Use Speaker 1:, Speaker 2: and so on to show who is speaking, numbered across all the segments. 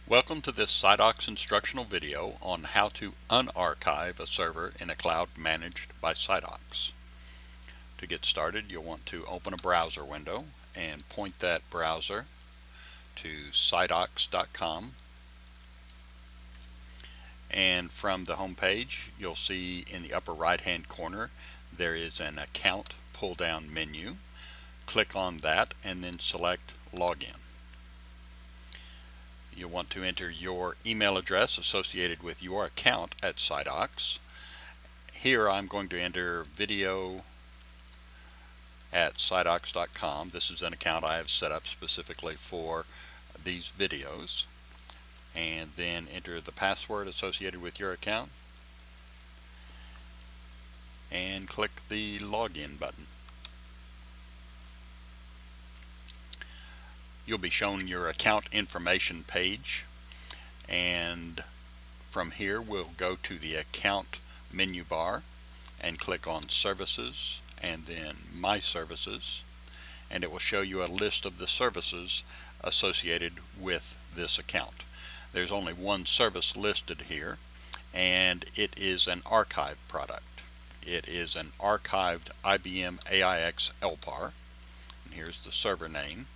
Speaker 1: Welcome to this SiteDocs instructional video on how to unarchive a server in a cloud managed by SiteDocs. To get started, you'll want to open a browser window and point that browser to sitedocs.com. And from the home page, you'll see in the upper right hand corner there is an account pull down menu. Click on that and then select Login. You'll want to enter your email address associated with your account at SiteDocs. Here I'm going to enter video@sitedocs.com. This is an account I have set up specifically for these videos. And then enter the password associated with your account and click the login button. You'll be shown your account information page, and from here we'll go to the account menu bar and click on services and then my services, and it will show you a list of the services associated with this account. There's only one service listed here, and it is an archive product. It is an archived IBM AIX LPAR, and here's the server name.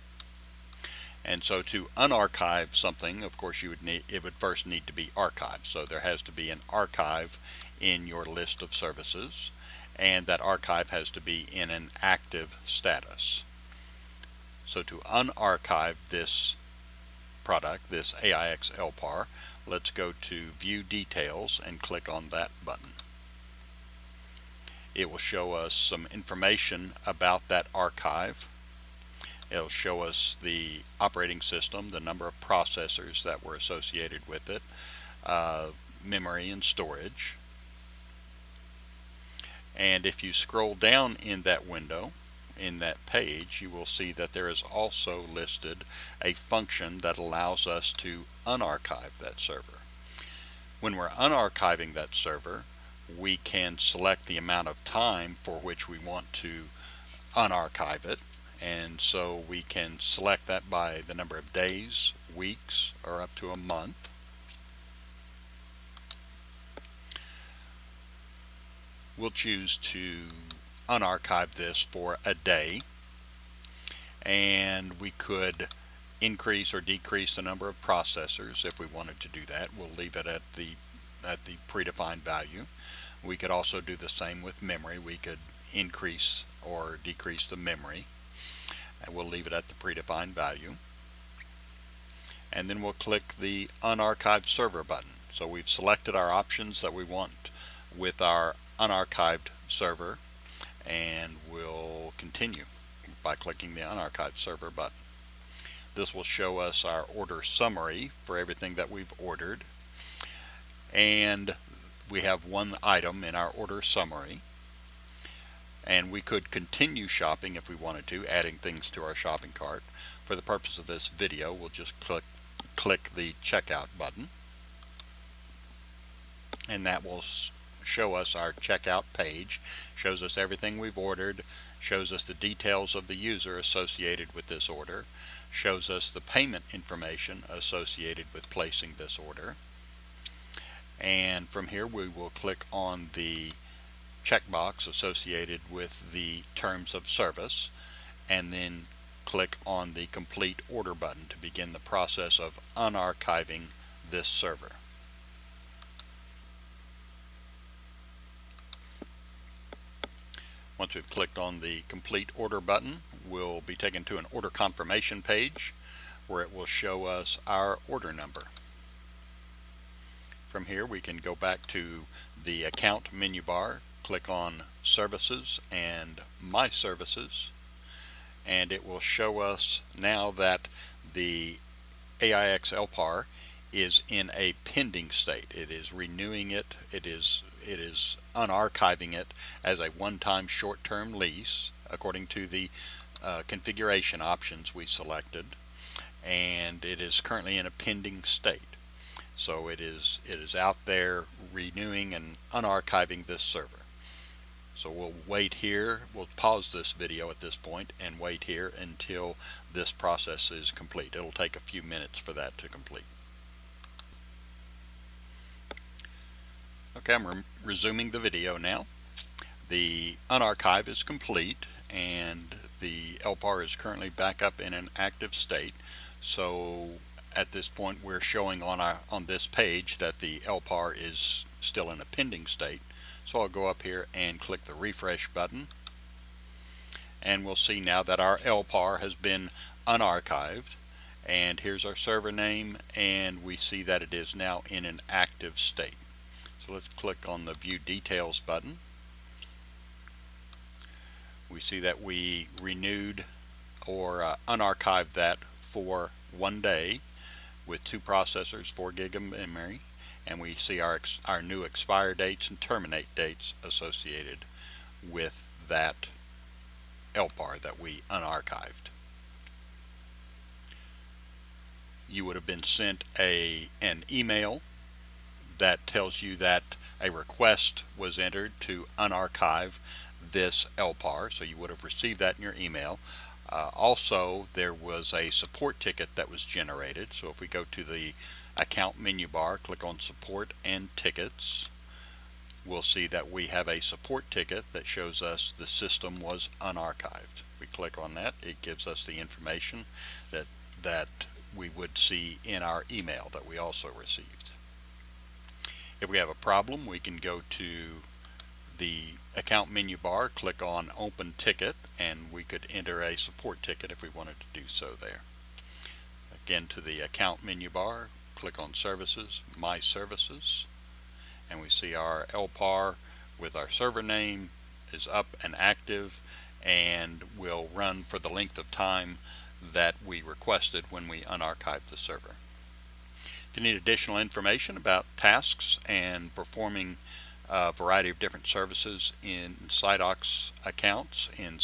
Speaker 1: And so to unarchive something, of course, it would first need to be archived. So there has to be an archive in your list of services, and that archive has to be in an active status. So to unarchive this product, this AIX LPAR, let's go to View Details and click on that button. It will show us some information about that archive. It'll show us the operating system, the number of processors that were associated with it, memory and storage. And if you scroll down in that window, in that page, you will see that there is also listed a function that allows us to unarchive that server. When we're unarchiving that server, we can select the amount of time for which we want to unarchive it. And so we can select that by the number of days, weeks, or up to a month. We'll choose to unarchive this for a day, and we could increase or decrease the number of processors if we wanted to do that. We'll leave it at the predefined value. We could also do the same with memory. We could increase or decrease the memory, and we'll leave it at the predefined value. And then we'll click the unarchived server button. So we've selected our options that we want with our unarchived server, and we'll continue by clicking the unarchived server button. This will show us our order summary for everything that we've ordered, and we have one item in our order summary. And we could continue shopping if we wanted to, adding things to our shopping cart. For the purpose of this video, we'll just click the checkout button, and that will show us our checkout page, shows us everything we've ordered, shows us the details of the user associated with this order, shows us the payment information associated with placing this order. And from here we will click on the checkbox associated with the terms of service, and then click on the complete order button to begin the process of unarchiving this server. Once we've clicked on the complete order button, we'll be taken to an order confirmation page where it will show us our order number. From here we can go back to the account menu bar, click on services and my services, and it will show us now that the AIX LPAR is in a pending state. It is renewing it. It is unarchiving it as a one-time short-term lease according to the configuration options we selected, and it is currently in a pending state. So it is out there renewing and unarchiving this server. So we'll wait here, we'll pause this video at this point and wait here until this process is complete. It'll take a few minutes for that to complete. Okay, I'm resuming the video now. The unarchive is complete and the LPAR is currently back up in an active state. So at this point we're showing on this page that the LPAR is still in a pending state. So I'll go up here and click the refresh button, and we'll see now that our LPAR has been unarchived. And here's our server name, and we see that it is now in an active state. So let's click on the View Details button. We see that we renewed or unarchived that for 1 day with 2 processors, 4 gig of memory, and we see our new expire dates and terminate dates associated with that LPAR that we unarchived. You would have been sent an email that tells you that a request was entered to unarchive this LPAR, so you would have received that in your email. Also, there was a support ticket that was generated. So if we go to the account menu bar, click on support and tickets, we'll see that we have a support ticket that shows us the system was unarchived. We click on that, it gives us the information that we would see in our email that we also received. If we have a problem, we can go to the account menu bar, click on open ticket, and we could enter a support ticket if we wanted to do so there. Again, to the account menu bar, click on services, my services, and we see our LPAR with our server name is up and active and will run for the length of time that we requested when we unarchived the server. If you need additional information about tasks and performing a variety of different services in SiteOx accounts in the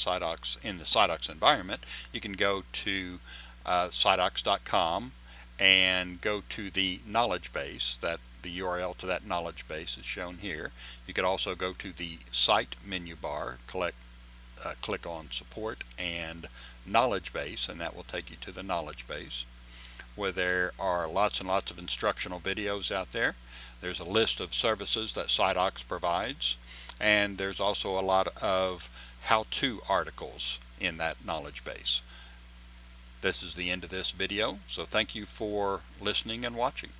Speaker 1: SiteOx environment, you can go to siteox.com and go to the knowledge base. That the URL to that knowledge base is shown here. You could also go to the site menu bar, click on support and knowledge base, and that will take you to the knowledge base, where there are lots and lots of instructional videos out there. There's a list of services that SiteOx provides, and there's also a lot of how-to articles in that knowledge base. This is the end of this video, so thank you for listening and watching.